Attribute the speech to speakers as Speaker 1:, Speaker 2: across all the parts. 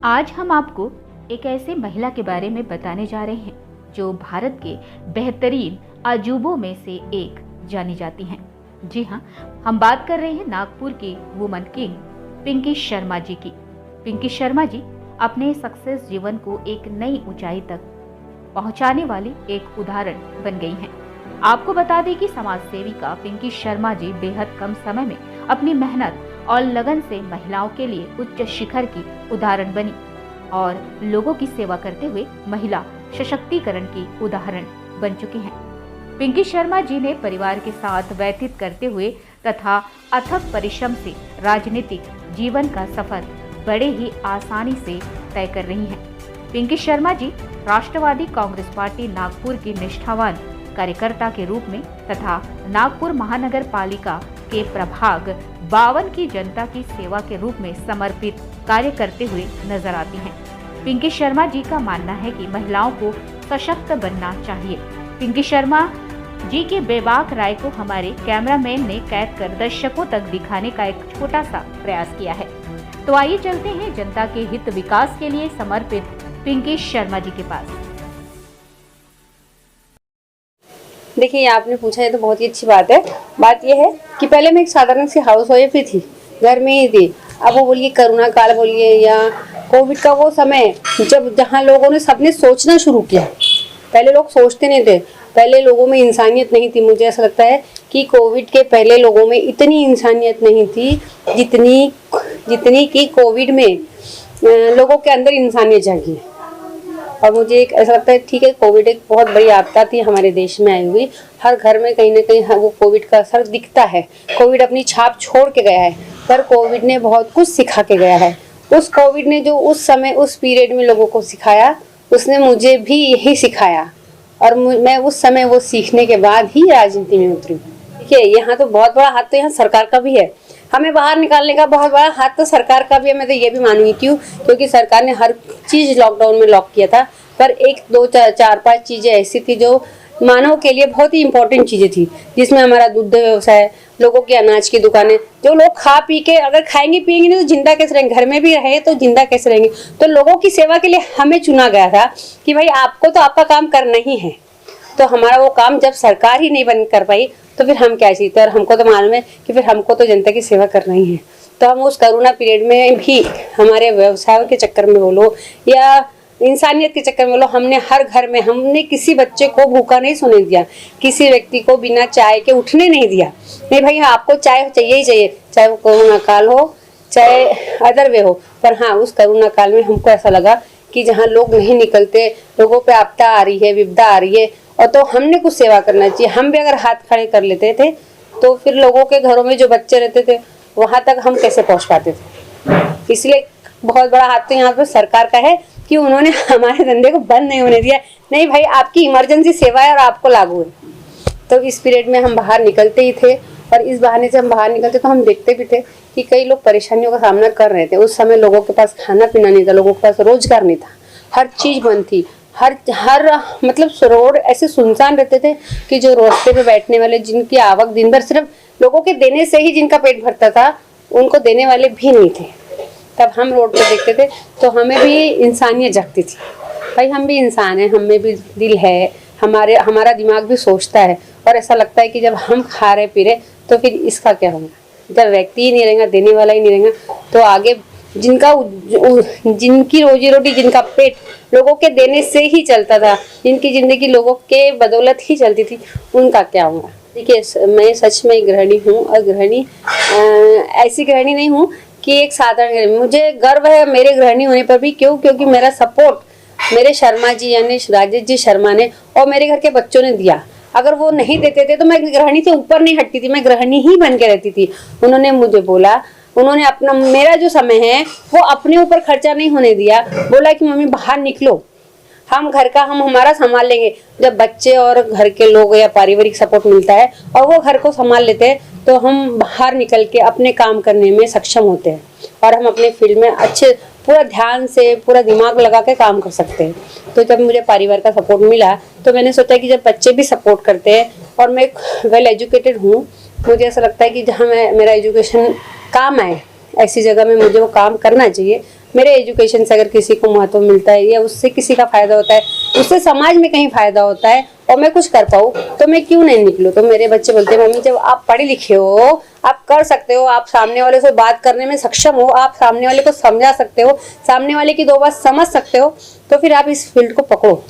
Speaker 1: आज हम आपको एक ऐसे महिला के बारे में बताने जा रहे हैं जो भारत के बेहतरीन अजूबों में से एक जानी जाती हैं। जी हाँ, हम बात कर रहे हैं नागपुर की वुमन किंग पिंकी शर्मा जी की। पिंकी शर्मा जी अपने सक्सेस जीवन को एक नई ऊंचाई तक पहुंचाने वाली एक उदाहरण बन गई हैं। आपको बता दें कि समाज सेविका पिंकी शर्मा जी बेहद कम समय में अपनी मेहनत और लगन से महिलाओं के लिए उच्च शिखर की उदाहरण बनी और लोगों की सेवा करते हुए महिला सशक्तिकरण की उदाहरण बन चुकी हैं। पिंकी शर्मा जी ने परिवार के साथ व्यतीत करते हुए तथा अथक परिश्रम से राजनीतिक जीवन का सफर बड़े ही आसानी से तय कर रही हैं। पिंकी शर्मा जी राष्ट्रवादी कांग्रेस पार्टी नागपुर की निष्ठावान कार्यकर्ता के रूप में तथा नागपुर महानगर पालिका के प्रभाग 52 की जनता की सेवा के रूप में समर्पित कार्य करते हुए नजर आती हैं। पिंकी शर्मा जी का मानना है कि महिलाओं को सशक्त बनना चाहिए। पिंकी शर्मा जी के बेबाक राय को हमारे कैमरामैन ने कैद कर दर्शकों तक दिखाने का एक छोटा सा प्रयास किया है। तो आइए चलते हैं जनता के हित विकास के लिए समर्पित पिंकी शर्मा जी के पास।
Speaker 2: देखिए, ये आपने पूछा है तो बहुत ही अच्छी बात है। बात ये है कि पहले मैं एक साधारण सी हाउस वाइफ ही थी, घर में ही थी। अब वो बोलिए कोरोना काल बोलिए या कोविड का वो समय जब जहाँ लोगों ने सबने सोचना शुरू किया। पहले लोग सोचते नहीं थे, पहले लोगों में इंसानियत नहीं थी। मुझे ऐसा लगता है कि कोविड के पहले लोगों में इतनी इंसानियत नहीं थी जितनी कि कोविड में लोगों के अंदर इंसानियत जागी। और मुझे एक ऐसा लगता है, ठीक है, कोविड एक बहुत बड़ी आपदा थी हमारे देश में आई हुई। हर घर में कहीं ना कहीं वो कोविड का असर दिखता है। कोविड अपनी छाप छोड़ के गया है, पर कोविड ने बहुत कुछ सिखा के गया है। उस कोविड ने जो उस समय उस पीरियड में लोगों को सिखाया, उसने मुझे भी यही सिखाया और मैं उस समय वो सीखने के बाद ही राजनीति में उतरी। देखिए, यहाँ तो बहुत बड़ा हाथ तो यहाँ सरकार का भी है। हमें बाहर निकालने का बहुत बड़ा हाथ तो सरकार का भी है। मैं तो ये भी मानूंगी, क्योंकि सरकार ने हर चीज लॉकडाउन में लॉक किया था, पर एक दो चार पांच चीजें ऐसी थी जो मानव के लिए बहुत ही इंपॉर्टेंट चीजें थी, जिसमें हमारा दुग्ध व्यवसाय, लोगों की अनाज की दुकानें, जो लोग खा पी के अगर खाएंगे पिएंगे नहीं तो जिंदा कैसे रहेंगे, घर में भी रहे तो जिंदा कैसे रहेंगे। तो लोगों की सेवा के लिए हमें चुना गया था कि भाई आपको तो आपका काम करना ही है। तो हमारा वो काम जब सरकार ही नहीं बंद कर पाई तो फिर हम क्या जीते। और हमको तो मालूम है कि फिर हमको तो जनता की सेवा करना ही है। तो हम उस कोरोना पीरियड में भी हमारे व्यवसाय के चक्कर में बोलो या इंसानियत के चक्कर में बोलो, हमने हर घर में हमने किसी बच्चे को भूखा नहीं सोने दिया, किसी व्यक्ति को बिना चाय के उठने नहीं दिया। नहीं भाई, आपको चाय चाहिए ही चाहिए, चाहे वो कोरोना काल हो चाहे अदर वे हो। पर हाँ, उस कोरोना काल में हमको ऐसा लगा कि जहाँ लोग नहीं निकलते, लोगों पे आपदा आ रही है, विपदा आ रही है, और तो हमने कुछ सेवा करना चाहिए। हम भी अगर हाथ खड़े कर लेते थे तो फिर लोगों के घरों में जो बच्चे रहते थे वहां तक हम कैसे पहुंच पाते थे। इसलिए बहुत बड़ा हाथ तो यहाँ पर सरकार का है कि उन्होंने हमारे धंधे को बंद नहीं होने दिया। नहीं भाई, आपकी इमरजेंसी सेवा है और आपको लागू है। तो इस पीरियड में हम बाहर निकलते ही थे, और इस बहाने से हम बाहर निकलते तो हम देखते भी थे कि कई लोग परेशानियों का सामना कर रहे थे। उस समय लोगों के पास खाना पीना नहीं था, लोगों के पास रोजगार नहीं था, हर चीज बंद थी। हर मतलब रोड ऐसे सुनसान रहते थे कि जो रास्ते पे बैठने वाले, जिनकी आवक दिन भर सिर्फ लोगों के देने से ही जिनका पेट भरता था, उनको देने वाले भी नहीं थे। तब हम रोड पे देखते थे तो हमें भी इंसानियत जगती थी। भाई, हम भी इंसान हैं, हमें भी दिल है, हमारा दिमाग भी सोचता है। और ऐसा लगता है कि जब हम खा रहे पी रहे तो फिर इसका क्या होगा। जब व्यक्ति ही नहीं रहेगा, देने वाला ही नहीं रहेगा, तो आगे जिनकी रोजी रोटी, जिनका पेट लोगों के देने से ही चलता था, जिनकी जिंदगी लोगों के बदौलत ही चलती थी, उनका क्या होगा। देखिए, मैं सच में गृहिणी हूँ, और गृहिणी ऐसी गृहिणी नहीं हूँ कि एक साधारण गृहिणी। मुझे गर्व है मेरे गृहिणी होने पर भी। क्योंकि मेरा सपोर्ट मेरे शर्मा जी यानी राजेश जी शर्मा ने और मेरे घर के बच्चों ने दिया। अगर वो नहीं देते थे तो मैं गृहिणी से ऊपर नहीं हटती थी, मैं गृहिणी ही बन के रहती थी। उन्होंने मुझे बोला, उन्होंने अपना मेरा जो समय है वो अपने ऊपर खर्चा नहीं होने दिया। बोला कि मम्मी बाहर निकलो, हम घर का हम हमारा संभाल लेंगे। जब बच्चे और घर के लोग या पारिवारिक सपोर्ट मिलता है और वो घर को संभाल लेते हैं तो हम बाहर निकल के अपने काम करने में सक्षम होते हैं और हम अपने फील्ड में अच्छे पूरा ध्यान से पूरा दिमाग लगा के काम कर सकते हैं। तो जब मुझे परिवार का सपोर्ट मिला तो मैंने सोचा कि जब बच्चे भी सपोर्ट करते हैं और मैं वेल एजुकेटेड हूँ, मुझे ऐसा लगता है कि जहाँ मेरा एजुकेशन काम आए, ऐसी जगह में मुझे वो काम करना चाहिए। मेरे एजुकेशन से अगर किसी को महत्व मिलता है या उससे किसी का फायदा होता है, उससे समाज में कहीं फायदा होता है और मैं कुछ कर पाऊँ, तो मैं क्यों नहीं निकलूँ। तो मेरे बच्चे बोलते हैं मम्मी, जब आप पढ़े लिखे हो, आप कर सकते हो, आप सामने वाले से बात करने में सक्षम हो, आप सामने वाले को समझा सकते हो, सामने वाले की दो बात समझ सकते हो, तो फिर आप इस फील्ड को पकड़ो।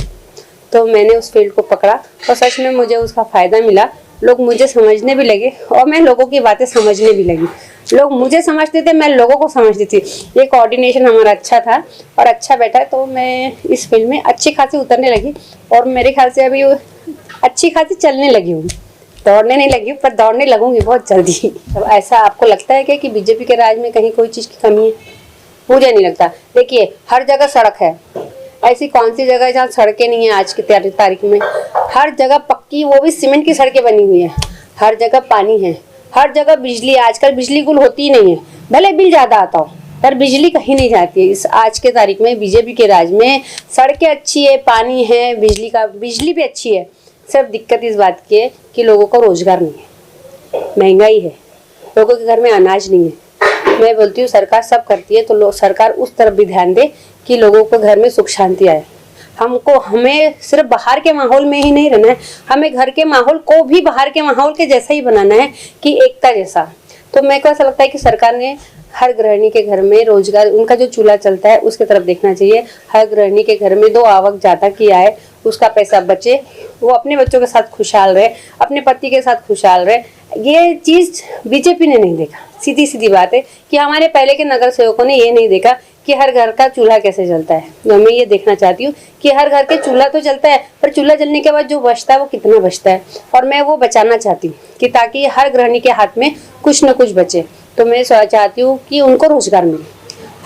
Speaker 2: तो मैंने उस फील्ड को पकड़ा और सच में मुझे उसका फायदा मिला। लोग मुझे समझने भी लगे और मैं लोगों की बातें समझने भी लगी। लोग मुझे समझते थे, मैं लोगों को समझती थी। ये कोऑर्डिनेशन हमारा अच्छा था और अच्छा बैठा, तो मैं इस फील्ड में अच्छी खासी उतरने लगी और मेरे ख्याल से अभी अच्छी खासी चलने लगी हूँ। दौड़ने नहीं लगी पर दौड़ने लगूंगी बहुत जल्दी। अब ऐसा आपको लगता है क्या कि बीजेपी के राज में कहीं कोई चीज़ की कमी है? मुझे नहीं लगता। देखिए, हर जगह सड़क है, ऐसी कौन सी जगह है जहाँ सड़कें नहीं है आज की तारीख में? हर जगह पक्की, वो भी सीमेंट की सड़कें बनी हुई है। हर जगह पानी है, हर जगह बिजली। आजकल बिजली गुल होती ही नहीं है, भले बिल ज्यादा आता हो पर बिजली कहीं नहीं जाती है। इस आज के तारीख में बीजेपी के राज में सड़कें अच्छी है, पानी है, बिजली भी अच्छी है। सिर्फ दिक्कत इस बात की है कि लोगों को रोजगार नहीं है, महंगाई है, लोगों के घर में अनाज नहीं है। मैं बोलती हूँ सरकार सब करती है, तो सरकार उस तरफ भी ध्यान दे कि लोगों को घर में सुख शांति आए। हमें सिर्फ बाहर के माहौल में ही नहीं रहना है, हमें घर के माहौल को भी बाहर के माहौल के जैसा ही बनाना है, कि एकता जैसा। तो मेरे को ऐसा लगता है कि सरकार ने हर गृहिणी के घर में रोजगार, उनका जो चूल्हा चलता है उसके तरफ देखना चाहिए। हर गृहिणी के घर में 2 आवक ज्यादा की आए, उसका पैसा बचे, वो अपने बच्चों के साथ खुशहाल रहे, अपने पति के साथ खुशहाल रहे। ये चीज बीजेपी ने नहीं देखा। सीधी सीधी बात है कि हमारे पहले के नगर सेवकों ने ये नहीं देखा कि हर घर का चूल्हा कैसे जलता है। तो मैं ये देखना चाहती हूँ कि हर घर के चूल्हा तो जलता है, पर चूल्हा जलने के बाद जो बचता है वो कितना बचता है, और मैं वो बचाना चाहती हूँ कि ताकि हर गृहिणी के हाथ में कुछ न कुछ बचे। तो मैं चाहती हूँ कि उनको रोजगार मिले,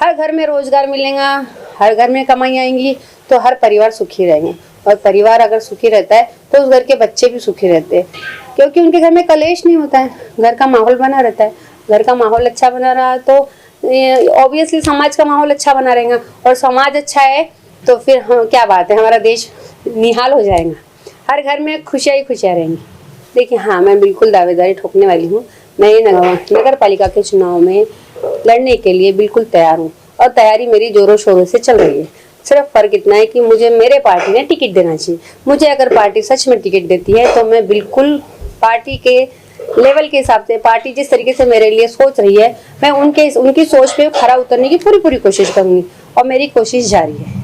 Speaker 2: हर घर में रोजगार मिलेगा, हर घर में कमाई आएंगी, तो हर परिवार सुखी रहेंगे। और परिवार अगर सुखी रहता है तो उस घर के बच्चे भी सुखी रहते हैं, क्योंकि उनके घर में कलेश नहीं होता है, घर का माहौल बना रहता है। घर का माहौल अच्छा बना रहा तो ऑब्वियसली समाज का माहौल अच्छा बना रहेगा, और समाज अच्छा है तो फिर क्या बात है, हमारा देश निहाल हो जाएगा, हर घर में खुशियाँ ही खुशियाँ रहेंगी। देखिए, हाँ, मैं बिल्कुल दावेदारी ठोकने वाली हूँ। मैं नगर पालिका के चुनाव में लड़ने के लिए बिल्कुल तैयार हूँ, और तैयारी मेरी जोरों शोरों से चल रही है। सिर्फ फर्क इतना है कि मुझे मेरे पार्टी ने टिकट देना चाहिए। मुझे अगर पार्टी सच में टिकट देती है तो मैं बिल्कुल पार्टी के लेवल के हिसाब से, पार्टी जिस तरीके से मेरे लिए सोच रही है, मैं उनकी सोच पे खरा उतरने की पूरी कोशिश करूंगी, और मेरी कोशिश जारी है।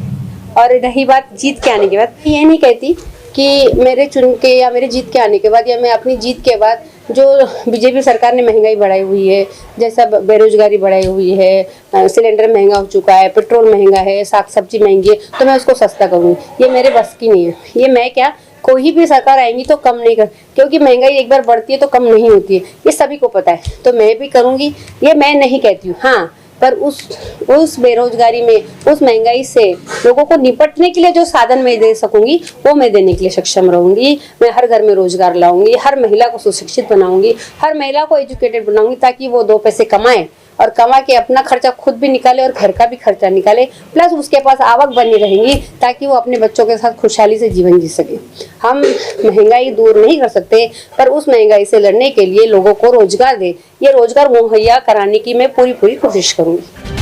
Speaker 2: और रही बात जीत के आने के बाद, ये नहीं कहती कि मेरे चुन के या मेरे जीत के आने के बाद या मैं अपनी जीत के बाद जो बीजेपी सरकार ने महंगाई बढ़ाई हुई है, जैसा बेरोजगारी बढ़ाई हुई है, सिलेंडर महंगा हो चुका है, पेट्रोल महंगा है, साग सब्जी महंगी है, तो मैं उसको सस्ता करूँगी, ये मेरे बस की नहीं है। ये मैं क्या, कोई भी सरकार आएंगी तो कम नहीं कर, क्योंकि महंगाई एक बार बढ़ती है तो कम नहीं होती है, ये सभी को पता है। तो मैं भी करूँगी, ये मैं नहीं कहती हूँ। हाँ, पर उस बेरोजगारी में, उस महंगाई से लोगों को निपटने के लिए जो साधन मैं दे सकूंगी वो मैं देने के लिए सक्षम रहूंगी। मैं हर घर में रोजगार लाऊंगी, हर महिला को सुशिक्षित बनाऊंगी, हर महिला को एजुकेटेड बनाऊंगी, ताकि वो 2 पैसे कमाए और कमा के अपना खर्चा खुद भी निकाले और घर का भी खर्चा निकाले, प्लस उसके पास आवक बनी रहेंगी ताकि वो अपने बच्चों के साथ खुशहाली से जीवन जी सके। हम महंगाई दूर नहीं कर सकते, पर उस महंगाई से लड़ने के लिए लोगों को रोजगार दे, ये रोजगार मुहैया कराने की मैं पूरी कोशिश करूंगी।